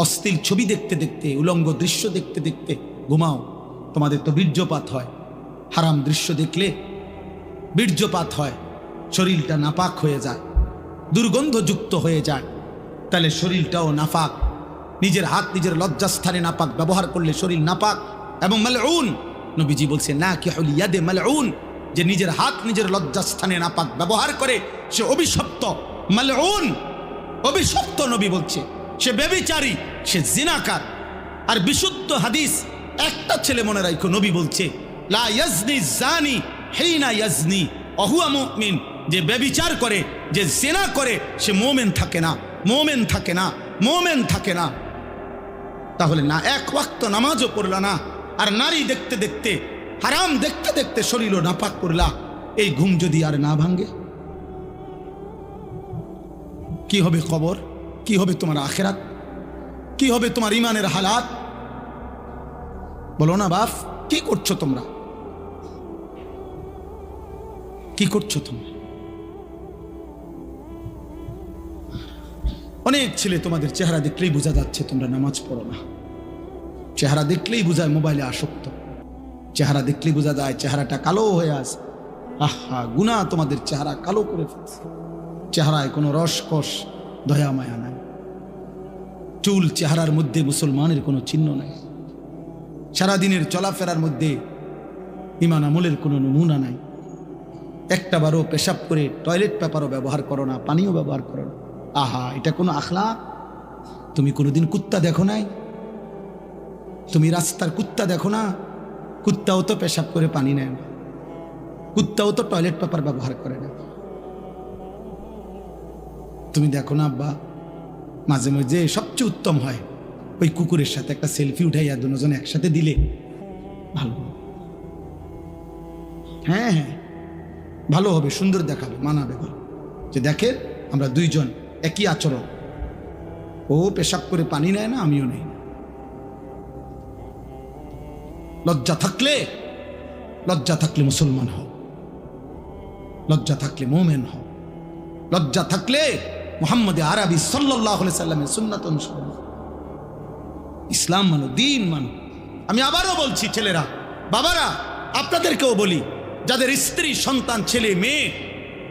অশ্লীল ছবি দেখতে দেখতে, উলঙ্গ দৃশ্য দেখতে দেখতে ঘুমাও। তোমাদের তো বীর্যপাত হয়, হারাম দৃশ্য দেখলে বীর্যপাত হয়, শরীরটা নাপাক হয়ে যায়, দুর্গন্ধযুক্ত হয়ে যায়। তাহলে শরীরটাও নাপাক। নিজের হাত নিজের লজ্জাস্থানে নাপাক ব্যবহার করলে শরীর নাপাক এবং মালউন। নবীজি বলছে না কি হল ইয়াদে মালউন, যে নিজের হাত নিজের লজ্জাস্থানে নাপাক ব্যবহার করে সে অভিশপ্ত, মালউন, অভিশপ্ত। নবী বলছে সে ব্যভিচারী, সে জিনাকার। আর বিশুদ্ধ হাদিস একটা ছেলে মনে রাখো, নবী বলছে লা ইয়াজনি জানি হিনা ইয়াজনি ওহুয়া মুমিন, যে ব্যভিচার করে, যে জিনা করে, সে মুমিন থাকে না, মুমিন থাকে না, মুমিন থাকে না। তাহলে না এক ওয়াক্ত নামাজও পড়লা না, আর নারী দেখতে দেখতে, হারাম দেখতে দেখতে শরীরও নাপাক করলা। এই ঘুম যদি আর না ভাঙে, কি হবে খবর? কি হবে তোমার আখেরাত? কি হবে তোমার ইমানের হালাত? বলো না বাপ, কি করছো তোমরা? কি করছো তোমরা? অনেক ছেলে তোমাদের চেহারা দেখলেই বোঝা যাচ্ছে তোমরা নামাজ পড়ো না। চেহারা দেখলেই বোঝায় মোবাইলে আসক্ত, চেহারা দেখলেই বোঝা যায় চেহারাটা কালো হয়ে আছে। আহা, গুনাহ তোমাদের চেহারা কালো করে ফেলছে। চেহারায় কোনো রসকস, দয়া মায়া নাই। চুল চেহারার মধ্যে মুসলমানের কোনো চিহ্ন নাই। সারাদিনের চলাফেরার মধ্যে ইমান আমলের কোনো নমুনা নাই। একটা বারও পেশাব করে টয়লেট পেপারও ব্যবহার করো না, পানিও ব্যবহার করো না। আহা, এটা কোনো আখলাক? তুমি কোনোদিন কুত্তা দেখো নাই? তুমি রাস্তার কুত্তা দেখো না? কুত্তাও তো পেশাব করে পানি নেয় না, কুত্তাও তো টয়লেট পেপার ব্যবহার করে না। তুমি দেখো না আব্বা, মাঝে মাঝে সবচেয়ে উত্তম হয় ওই কুকুরের সাথে একটা সেলফি উঠাইয়া দুজন একসাথে দিলে ভালো। হ্যাঁ হ্যাঁ, ভালো হবে, সুন্দর দেখাবে, মানাবে, ভালো যে দেখেন আমরা দুইজন একই আচরণ। ও পেশাব করে পানি নেয় না, আমিও নেই। লজ্জা থাকলে মুসলমান হও, লজ্জা থাকলে মোমেন হও, লজ্জা থাকলে মুহাম্মদ আরবি সাল্লাল্লাহু আলাইহি সাল্লামের সুন্নাত অনুসরণ, ইসলাম মানো, দ্বীন মানো। আমি আবারও বলছি ছেলেরা, বাবারা, আপনাদেরকেও বলি, যাদের স্ত্রী, সন্তান, ছেলে মেয়ে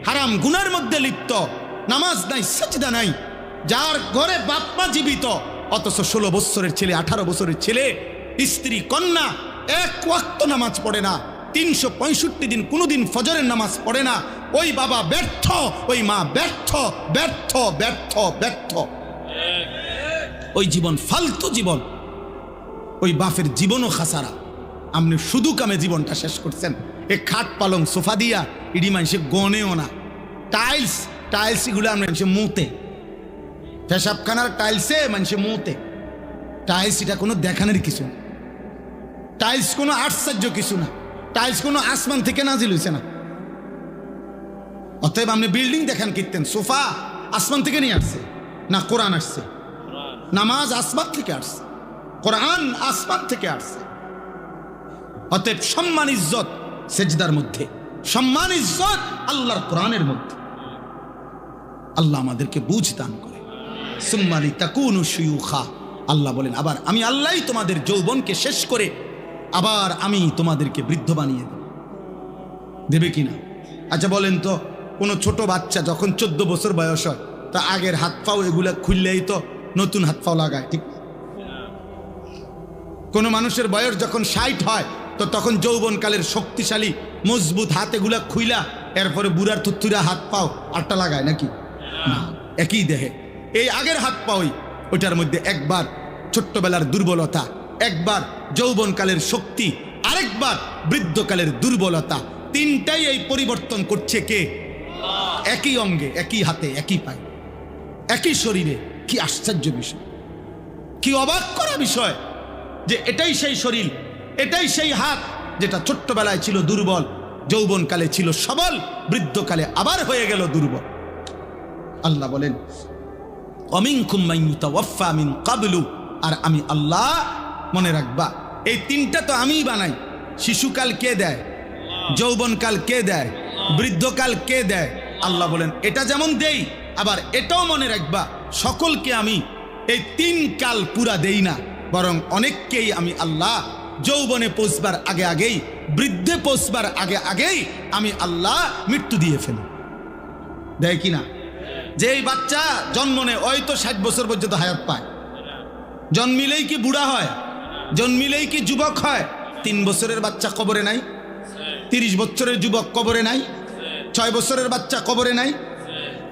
হারাম গুনার মধ্যে লিপ্ত, নামাজ নাই, সাজদা নাই, যার ঘরে বাপ মা জীবিত, অথচ 16 বছরের ছেলে, 18 বছরের ছেলে, স্ত্রী, কন্যা এক ওয়াক্ত নামাজ পড়ে না, 365 দিন কোনোদিন ফজরের নামাজ পড়ে না, ওই বাবা ব্যর্থ, ওই মা ব্যর্থ, ব্যর্থ, ব্যর্থ, ব্যর্থ। ওই জীবন ফালতু জীবন, ওই বাপের জীবনও খাসারা। আপনি শুধু কামে জীবনটা শেষ করছেন। এ খাট পালং সোফা দিয়া ইডি মানুষে গনেও না, টাইলস এগুলো মানুষে মুতে, পেশাবখানার টাইলসে মানুষে মুতে। টাইলস এটা কোনো দেখানোর কিছু না, টাইলস কোনো আশ্চর্য কিছু না, টাইলস কোনো আসমান থেকে নাজিল হইছে না। অতএব আপনি বিল্ডিং দেখান কীর্তেন, সোফা আসমান থেকে নিয়ে আসছে না, কোরআন আসছে। নামাজ আসমান থেকে আসছে, কোরআন আসমান থেকে আসছে। অতএব সম্মান ইজ্জত সেজদার মধ্যে, সম্মান ইজ্জত আল্লাহর কোরআনের মধ্যে। আল্লাহ আমাদেরকে বুঝ দান করে। সুম্মালি তাকুনু শুয়ুখা, আল্লাহ বলেন আবার আমি আল্লাহই তোমাদের যৌবনকে শেষ করে আবার আমি তোমাদেরকে বৃদ্ধ বানিয়ে দেবে কিনা? আচ্ছা বলেন তো, কোনো ছোট বাচ্চা যখন 14 বছর বয়স হয়, তা আগের হাত পাও এগুলা খুললেই তো নতুন হাত পাও লাগায়, ঠিক? কোনো মানুষের বয়স যখন 60 হয়, তো তখন যৌবনকালের শক্তিশালী মজবুত হাত এগুলা খুইলা এরপরে বুড়ার থুত্থুরা হাত পাও আটটা লাগায় নাকি? না, একই দেহে এই আগের হাত পাওই, ওইটার মধ্যে একবার ছোট্টবেলার দুর্বলতা, একবার যৌবনকালের শক্তি, আরেকবার বৃদ্ধকালের দুর্বলতা, তিনটাই এই পরিবর্তন করছে কে? একই অঙ্গে, একই হাতে, একই পায়ে, একই শরীরে। কি আশ্চর্য বিষয়, কি অবাক করা বিষয় যে এটাই সেই শরীর, এটাই সেই হাত যেটা ছোট্টবেলায় ছিল দুর্বল, যৌবনকালে ছিল সবল, বৃদ্ধকালে আবার হয়ে গেল দুর্বল। আল্লাহ বলেন অমিনকুম মান ইউতাওয়াফা মিন ক্বাবলু, আর আমি আল্লাহ, মনে রাখবা এই তিনটা তো আমিই বানাই। শিশুকাল কে দেয়? যৌবনকাল কে দেয়? বৃদ্ধকাল কে দেয়? আল্লাহ বলেন এটা যেমন দেই, আবার এটাও মনে রাখবা সকলকে আমি এই 3 কাল পুরা দেই না, বরং অনেককেই আমি আল্লাহ যৌবনে পৌঁছবার আগে আগেই, বৃদ্ধে পৌঁছবার আগে আগেই আমি আল্লাহ মৃত্যু দিয়ে ফেলি। দেয় কিনা? যে এই বাচ্চা জন্ম নেয় ওই তো 60 বছর পর্যন্ত হায়াত পায়, জন্মিলেই কি বুড়া হয়? জন্মিলেই কি যুবক হয়? 3 বছরের বাচ্চা কবরে নাই, 30 বছরের যুবক কবরে নাই, 6 বছরের বাচ্চা কবরে নাই।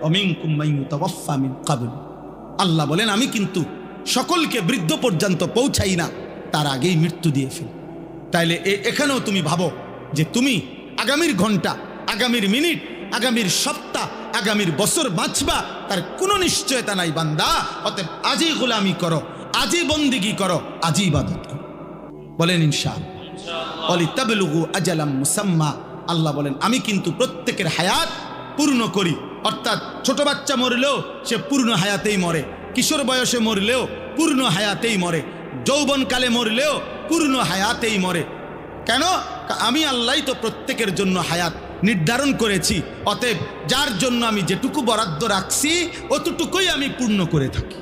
অমিনকুম মান ইউতাওয়াফা মিন ক্বাবল, আল্লাহ বলেন আমি কিন্তু সকলকে বৃদ্ধ পর্যন্ত পৌঁছাই না, তার আগেই মৃত্যু দিয়ে ফেলি। তাইলে এখানেও তুমি ভাবো যে তুমি আগামীর ঘন্টা, আগামীর মিনিট, আগামীর সপ্তাহ, আগামীর বছর বাঁচবা তার কোনো নিশ্চয়তা নাই বান্দা। অতএব আজই গোলামি করো, আজই বন্দিগি করো, আজই ইবাদত করো। বলেন ইনশাআল্লাহ। ওয়ালিতাবলুগু আজালাম মুসাম্মা, আল্লাহ বলেন আমি কিন্তু প্রত্যেকের হায়াত পূর্ণ করি। অর্থাৎ ছোট বাচ্চা মরলেও সে পূর্ণ হায়াতেই মরে, কিশোর বয়সে মরলেও পূর্ণ হায়াতেই মরে, যৌবনকালে মরলেও পূর্ণ হায়াতেই মরে। কেন? আমি আল্লাহই তো প্রত্যেকের জন্য হায়াত নির্ধারণ করেছি। অতএব যার জন্য আমি যেটুকু বরাদ্দ রাখছি অতটুকুই আমি পূর্ণ করে থাকি।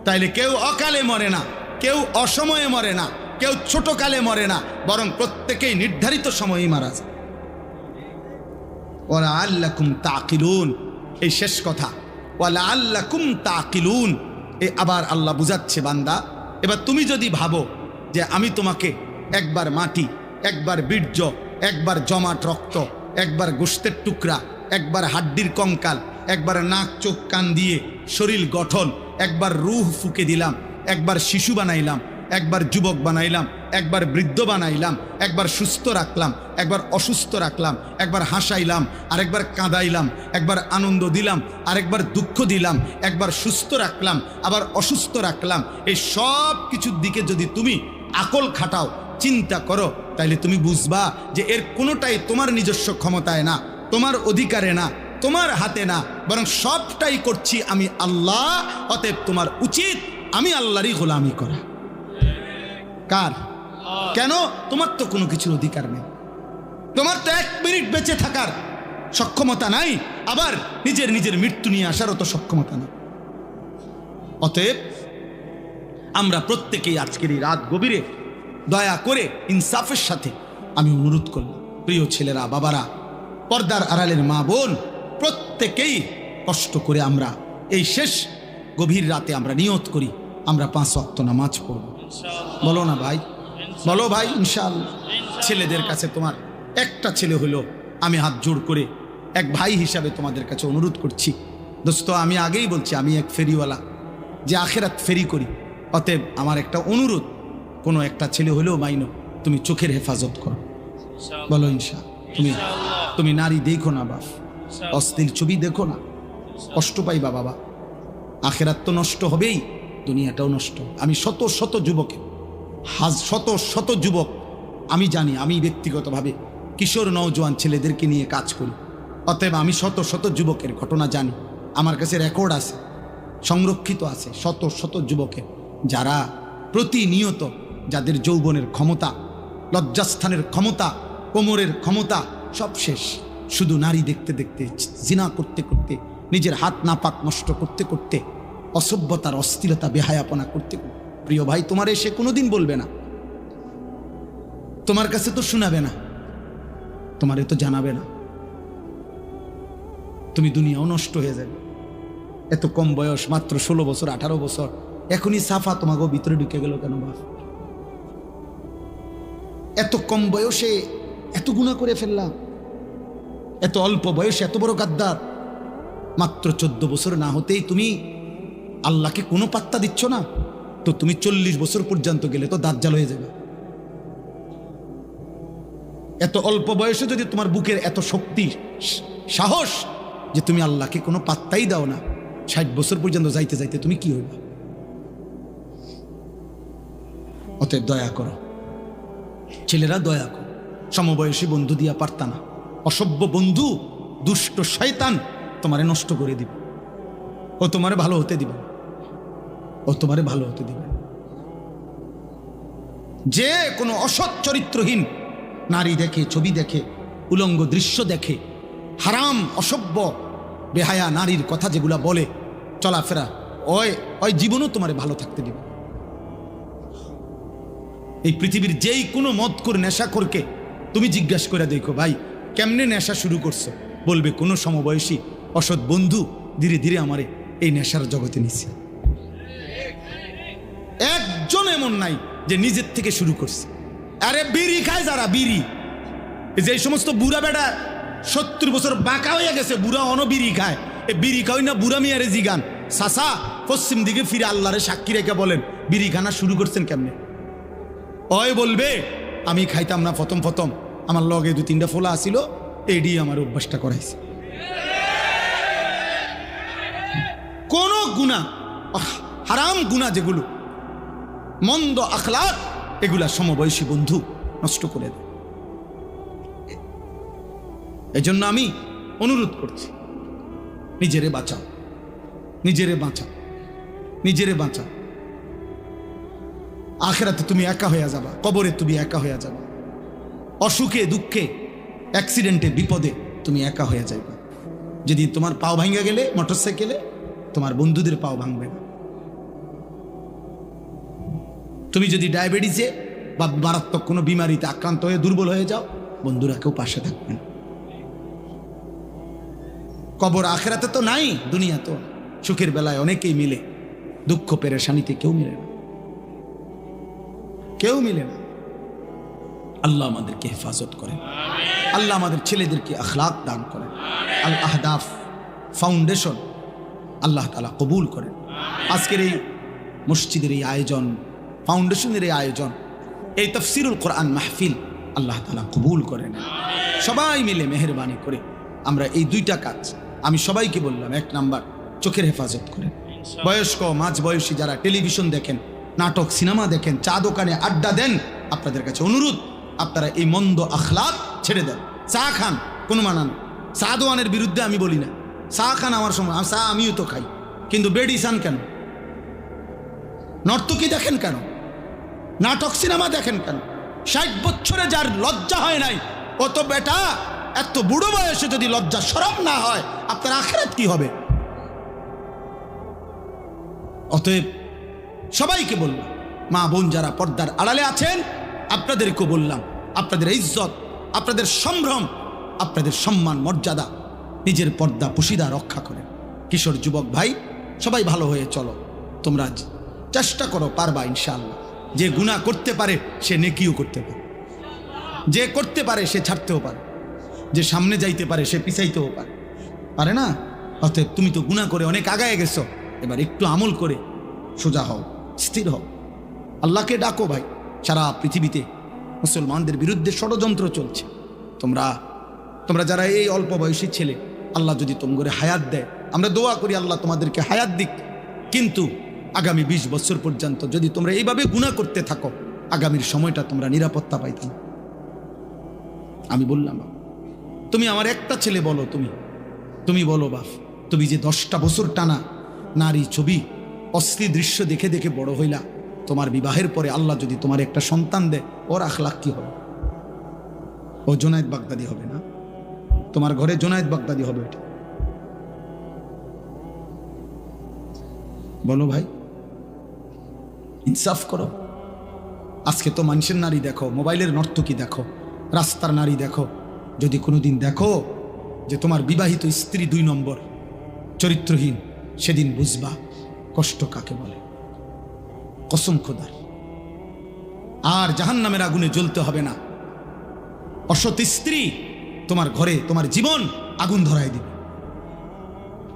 তাইলে কেউ অকালে মরে না, কেউ অসময়ে মরে না, কেউ ছোটকালে মরে না, বরং প্রত্যেকেই নির্ধারিত সময়েই মারা যায়। ওয়ালাআল্লাকুম তাকিলুন, এই শেষ কথা, ওয়ালাআল্লাকুম তাকিলুন। আবার আল্লাহ বুঝাচ্ছে বান্দা, এবার তুমি যদি ভাবো যে আমি তোমাকে একবার মাটি, একবার বীর্য, একবার জমাট রক্ত, একবার গোশতের টুকরা, একবার হাড্ডির কঙ্কাল, একবার নাক চোখ কান দিয়ে শরীর গঠন, একবার রূহ ফুঁকে দিলাম, একবার শিশু বানাইলাম, একবার যুবক বানাইলাম, একবার বৃদ্ধ বানাইলাম, একবার সুস্থ রাখলাম, একবার অসুস্থ রাখলাম, একবার হাসাইলাম, আরেকবার কাঁদাইলাম, একবার আনন্দ দিলাম, আরেকবার দুঃখ দিলাম, একবার সুস্থ রাখলাম, আবার অসুস্থ রাখলাম, এই সব কিছুর দিকে যদি তুমি আকল খাটাও, চিন্তা করো, তাইলে তুমি বুঝবা যে এর কোনোটাই তোমার নিজস্ব ক্ষমতায় না, তোমার অধিকারে না, তোমার হাতে না, বরং সবটাই করছি আমি আল্লাহ। অতএব তোমার উচিত আমি আল্লাহরই গোলামি করা। কার? কেন? তোমার তো কোনো কিছুর অধিকার নেই, তোমার তো 1 মিনিট বেঁচে থাকার সক্ষমতা নাই, আবার নিজের মৃত্যু নিয়ে আসারও তো সক্ষমতা নেই। অতএব আমরা প্রত্যেকেই আজকের এই রাত গভীরে দয়া করে ইনসাফের সাথে আমি অনুরোধ করলাম, প্রিয় ছেলেরা, বাবারা, পর্দার আড়ালের মা বোন, প্রত্যেকেই কষ্ট করে আমরা এই শেষ গভীর রাতে আমরা নিয়ত করি আমরা 5 ওয়াক্ত নামাজ পড়ব। বলো না ভাই, বলো ভাই ইনশাআল্লাহ। ছেলেদের কাছে তোমার একটা ছেলে হলো, আমি হাত জোড় করে এক ভাই হিসাবে তোমাদের কাছে অনুরোধ করছি, দোস্ত আমি আগেই বলছি আমি এক ফেরিওয়ালা, যে আখেরাত ফেরি করি। অতএব আমার একটা অনুরোধ, কোনো একটা ছেলে হলেও মাইনো, তুমি চোখের হেফাজত করো। বলো ইনশাআল্লাহ। তুমি নারী দেখো না বাপ, অশ্লীল ছবি দেখো না, কষ্ট পাইবা বাবা। আখেরাত তো নষ্ট হবেই, দুনিয়াটাও নষ্ট। আমি শত শত যুবক আমি জানি, আমি ব্যক্তিগতভাবে কিশোর নওজোয়ান ছেলেদেরকে নিয়ে কাজ করি। অতএব আমি শত শত যুবকের ঘটনা জানি, আমার কাছে রেকর্ড আছে, সংরক্ষিত আছে, শত শত যুবকের যারা প্রতিনিয়ত, যাদের যৌবনের ক্ষমতা, লজ্জাস্থানের ক্ষমতা, কোমরের ক্ষমতা সব শেষ, শুধু নারী দেখতে দেখতে, জিনা করতে করতে, নিজের হাত নাপাক নষ্ট করতে করতে, অসভ্যতার অস্থিরতা বেহায়াপনা করতে করতে। প্রিয় ভাই, তোমার এসে কোনোদিন বলবে না, তোমার কাছে তো শোনাবে না, তোমারে তো জানাবে না, তুমি দুনিয়াও নষ্ট হয়ে যাবে। এত কম বয়স, মাত্র 16 বছর 18 বছর, এখনই সাফা তোমাকে ভিতরে ঢুকে গেল কেন বাপ? এত কম বয়সে এত গুনাহ করে ফেললাম, এত অল্প বয়সে এত বড় গাদ্দার। মাত্র 14 বছর না হতেই তুমি আল্লাহকে কোনো পাত্তা দিচ্ছ না, তো তুমি 40 বছর পর্যন্ত গেলে তো দাজ্জাল হয়ে যাবে। এত অল্প বয়সে যদি তোমার বুকের এত শক্তি, সাহস যে তুমি আল্লাহকে কোনো পাত্তাই দাও না, 60 বছর পর্যন্ত যাইতে যাইতে তুমি কি হইবা? অতএব দয়া করো ছেলেরা, দয়া করো। সমবয়সী বন্ধু দিয়া পারতা না, অসভ্য বন্ধু, দুষ্ট শয়তান তোমারে নষ্ট করে দিবে, ও তোমারে ভালো হতে দিবে, ও তোমারে ভালো হতে দিবে। যে কোনো অসৎ চরিত্রহীন নারী দেখে, ছবি দেখে, উলঙ্গ দৃশ্য দেখে, হারাম অসভ্য বেহায়া নারীর কথা যেগুলা বলে, চলাফেরা ওই ওই জীবনও তোমারে ভালো থাকতে দিবে। এই পৃথিবীর যেই কোনো মদ করে নেশা করকে তুমি জিজ্ঞাসা করে দেখো, ভাই কেমনে নেশা শুরু করছো, বলবে কোনো সমবয়সী অসৎ বন্ধু ধীরে ধীরে আমারে এই নেশার জগতে নিচ্ছে। একজন এমন নাই যে নিজের থেকে শুরু করছে। আরে বিড়ি খায় যারা, বিড়ি, যে সমস্ত বুড়া বেটা 70 বছর বাঁকা হয়ে গেছে, বুড়া বিড়ি খায়, এ বিড়ি খাওয়াই না বুড়া মিয়ারে জিগান, সাসা পশ্চিম দিকে ফিরে আল্লাহরে সাক্ষী রেখে বলেন বিড়ি খানা শুরু করছেন কেমনে? ওই বলবে আমি খাইতাম না প্রথম প্রথম, আমার লগে 2-3টা ফোলা আসিল, এডি আমার অভ্যাসটা করাইছে। কোন গুনাহ, হারাম গুনাহ যেগুলো, মন্দ আখলাক, এগুলা সমবয়সী বন্ধু নষ্ট করে দেয়। এই জন্য আমি অনুরোধ করছি, নিজেরে বাঁচাও, নিজেরে বাঁচাও, নিজেরে বাঁচাও। আখিরাতে তুমি একা হয়ে যাবা, কবরে তুমি একা হয়ে যাবা, অসুখে দুঃখে অ্যাক্সিডেন্টে বিপদে তুমি একা হয়ে যাইবা। যদি তোমার পাও ভাঙ্গা গেলে মোটরসাইকেলে, তোমার বন্ধুদের পাও ভাঙবে না। তুমি যদি ডায়াবেটিসে বা মারাত্মক কোনো বিমারিতে আক্রান্ত হয়ে দুর্বল হয়ে যাও, বন্ধুরা কেউ পাশে থাকবে না। কবর আখিরাতে তো নাই, দুনিয়া তো। সুখের বেলায় অনেকেই মিলে, দুঃখ পেরেশানিতে কেউ মিলে না, কেউ মিলে না। আল্লাহ আমাদেরকে হেফাজত করেন, আল্লাহ আমাদের ছেলেদেরকে আখলাক দান করেন। আল আহদাফ ফাউন্ডেশন আল্লাহ তাআলা কবুল করেন। আজকের এই মসজিদের এই আয়োজন, ফাউন্ডেশনের এই আয়োজন, এই তাফসিরুল কোরআন মাহফিল আল্লাহ তাআলা কবুল করেন। সবাই মিলে মেহেরবানি করে আমরা এই 2টা কাজ আমি সবাইকে বললাম। 1 নাম্বার, চোখের হেফাজত করেন। বয়স্ক মাঝ বয়সী যারা টেলিভিশন দেখেন, নাটক সিনেমা দেখেন, চা দোকানে আড্ডা দেন, আপনাদের কাছে অনুরোধ, আপনারা এই মন্দ আখলাক ছেড়ে দেন। চা খান, কোনো মানা নেই, চা দোয়ানের বিরুদ্ধে আমি বলি না, চা খান আমার সময়, চা আমিও তো খাই, কিন্তু বেডি চান কেন? নর্তকী দেখেন কেন? নাটক সিনেমা দেখেন কেন? 60 বছরে যার লজ্জা হয় নাই, ও তো বেটা এত বুড়ো বয়সে যদি লজ্জা শরম না হয়, আপনার আখিরাত কি হবে? অতএব সবাইকে বললাম, মা বোন যারা পর্দার আড়ালে আছেন, আপনাদেরকে বললাম, আপনাদের ইজ্জত, আপনাদের সম্ভ্রম, আপনাদের সম্মান মর্যাদা, নিজের পর্দা পুশিদা রক্ষা করেন। কিশোর যুবক ভাই সবাই ভালো হয়ে চলো, তোমরা চেষ্টা করো, পারবা ইনশাআল্লাহ। যে গুনাহ করতে পারে সে নেকিও করতে পারে, যে করতে পারে সে ছাড়তেও পারে, যে সামনে যাইতে পারে সে পিছাইতেও পারে না? অতএব তুমি তো গুনাহ করে অনেক আগায় গেছো, এবার একটু আমল করে সোজা হও, স্থির হও, আল্লাহকে ডাকো। ভাই সারা পৃথিবীতে মুসলমানদের বিরুদ্ধে ষড়যন্ত্র চলছে। তোমরা যারা এই অল্প বয়সী ছেলে, আল্লাহ যদি তোমাদের হায়াত দেয়, আমরা দোয়া করি আল্লাহ তোমাদেরকে হায়াত দিক, কিন্তু আগামী 20 বছর পর্যন্ত যদি তোমরা এইভাবে গুনাহ করতে থাকো, আগামীর সময়টা তোমরা নিরাপত্তা পাইতে না। আমি বললাম, তুমি আমার একটা ছেলে বলো, তুমি বলো বাপ, তুমি যে 10টা বছর টানা নারী ছবি অশ্লীল দৃশ্য দেখে দেখে বড় হইলা, তোমার বিবাহের পরে আল্লাহ যদি তোমার একটা সন্তান দেয়, ওর আখলাক কি হবে? ও জোনায়েদ বাগদাদি হবে না? তোমার ঘরে জোনায়েদ বাগদাদি হবে? এটা বলো ভাই, ইনসাফ করো। আজকে তো মানুষের নারী দেখো, মোবাইলের নর্তকী দেখো, রাস্তার নারী দেখো। যদি কোনোদিন দেখো যে তোমার বিবাহিত স্ত্রী 2 নম্বর চরিত্রহীন, সেদিন বুঝবা কষ্ট কাকে বলে। কসম খোদার। আর জাহান্নামের আগুনে জ্বলতে হবে না। অসৎ স্ত্রী তোমার ঘরে তোমার জীবন আগুন ধরায় দিবে,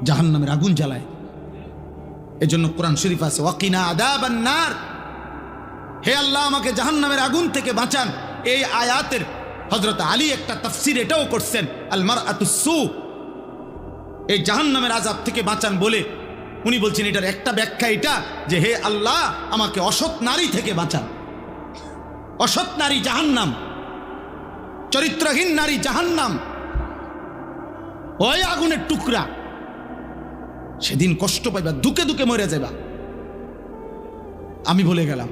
জাহান্নামের আগুন জ্বালায়। এজন্য কোরআন শরীফ আছে, ওয়াকিনা আযাবান নার, হে আল্লাহ আমাকে জাহান্নামের আগুন থেকে বাঁচান। এই আয়াতের হযরত আলী একটা তাফসীর এটাও করছেন, আল মারআতুস সু, এই জাহান্নামের আযাব থেকে বাঁচান বলে উনি বলছেন এটার একটা ব্যাখ্যা এটা যে হে আল্লাহ আমাকে অসৎ নারী থেকে বাঁচান। অসৎ নারী জাহান্নাম, চরিত্রহীন নারী জাহান্নাম, ওই আগুনের টুকরা। সেদিন কষ্ট পাইবা, দুকে দুকে মরে যাবা। আমি বলে গেলাম।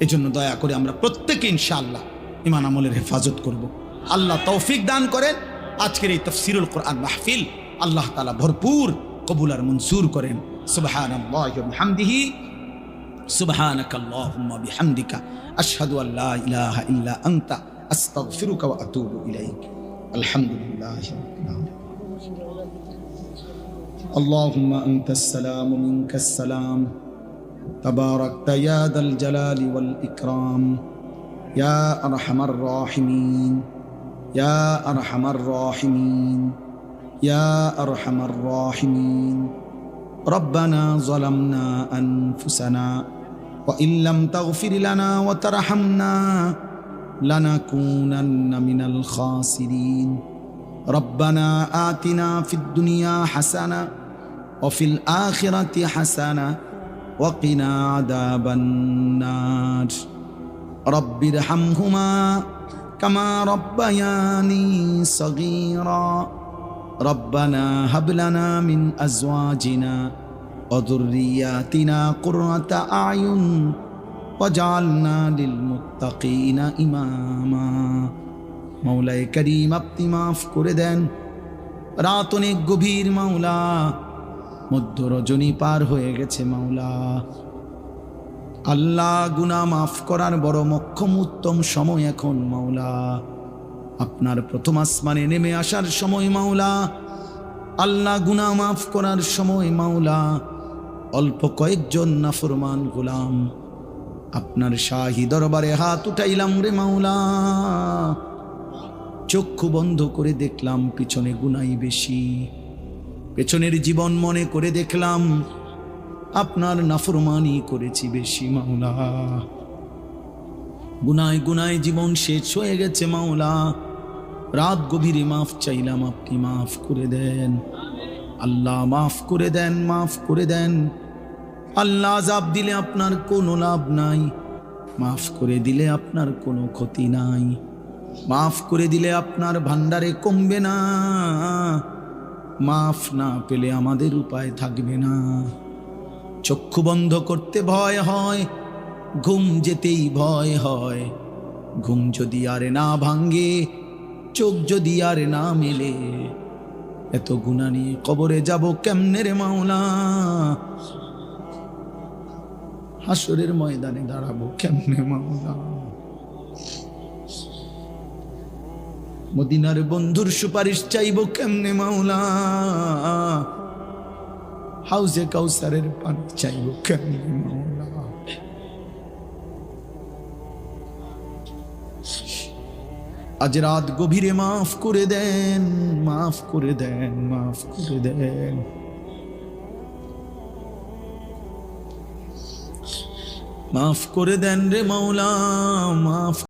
এজন্য দয়া করে আমরা প্রত্যেকে ইনশাআল্লাহ ঈমান আমলের হেফাজত করব। আল্লাহ তৌফিক দান করেন। আজকের এই তাফসীরুল কোরআন মাহফিল আল্লাহ তাআলা ভরপুর কবুল আর মনসুর করেন। সুবহানাল্লাহি ওয়া বিহামদিহি সুবহানাকাল্লাহুম্মা বিহামদিকা আশহাদু আল লা ইলাহা ইল্লা আনতা আস্তাগফিরুকা ওয়া আতুবু ইলাইক। আলহামদুলিল্লাহি রাব্বিল আলামিন। আল্লাহুম্মা আনতাস সালামু মিনকাস সালাম তাবারাকতা ইয়া দাল জালালি ওয়াল ইকরাম ইয়া আরহামার রাহিমিন ইয়া আরহামার রাহিমিন ইয়া আরহামার রাহিমিন। ربنا ظلمنا أنفسنا وإن لم تغفر لنا وترحمنا لنكونن من الخاسرين ربنا آتنا في الدنيا حسنة وفي الآخرة حسنة وقنا عذاب النار رب ارحمهما كما ربياني صغيرا ربنا هب لنا من أزواجنا وذرياتنا قرة أعين وجعلنا للمتقين إماما। মওলাই করিম আপনি মাফ করে দেন। রাত অনেক গভীর মাওলা, মধ্য রজনী পার হয়ে গেছে মাওলা। আল্লাহ, গুনাহ মাফ করার বড় মক্ষম উত্তম সময় এখন মাওলা। আপনার প্রথম আসমানে নেমে আসার সময় মাওলা। আল্লাহ, গুনাহ মাফ করার সময় মাওলা। অল্প কয়েকজন নাফরমান গোলাম আপনার শাহী দরবারে হাত উঠাইলাম রে মাওলা। চক্ষু বন্ধ করে দেখলাম পিছনে গুনাই বেশি, পেছনের জীবন মনে করে দেখলাম আপনার নাফরমানি করেছি বেশি মাওলা। গুনায় গুনায় জীবন শেষ হয়ে গেছে মাওলা। রাত গভীরে মাফ চাইলাম, আপনি মাফ করে দেন আল্লাহ, মাফ করে দেন, মাফ করে দেন আল্লাহ। আযাব দিলে আপনার কোনো লাভ নাই, মাফ করে দিলে আপনার কোনো ক্ষতি নাই, মাফ করে দিলে আপনার ভান্ডারে কমবে না, মাফ না পেলে আমাদের উপায় থাকবে না। চক্ষু বন্ধ করতে ভয় হয়, ঘুম যেতেই ভয় হয়। ঘুম যদি আর না ভাঙ্গে, চোখ যদি আর না মেলে, এত গুনাহ নিয়ে কবরে যাব কেমনে রে মাওলা? হাসরের ময়দানে দাঁড়াবো কেমনে মাওলা? মদিনার বন্ধুর সুপারিশ চাইবো কেমনে মাওলা? হাউজে কাউসারের পানি চাইবো কেমনে মাওলা? আজ রাত গভীরে মাফ করে দেন, মাফ করে দেন, মাফ করে দেন। মাফ করে দেন রে মাওলা, মাফ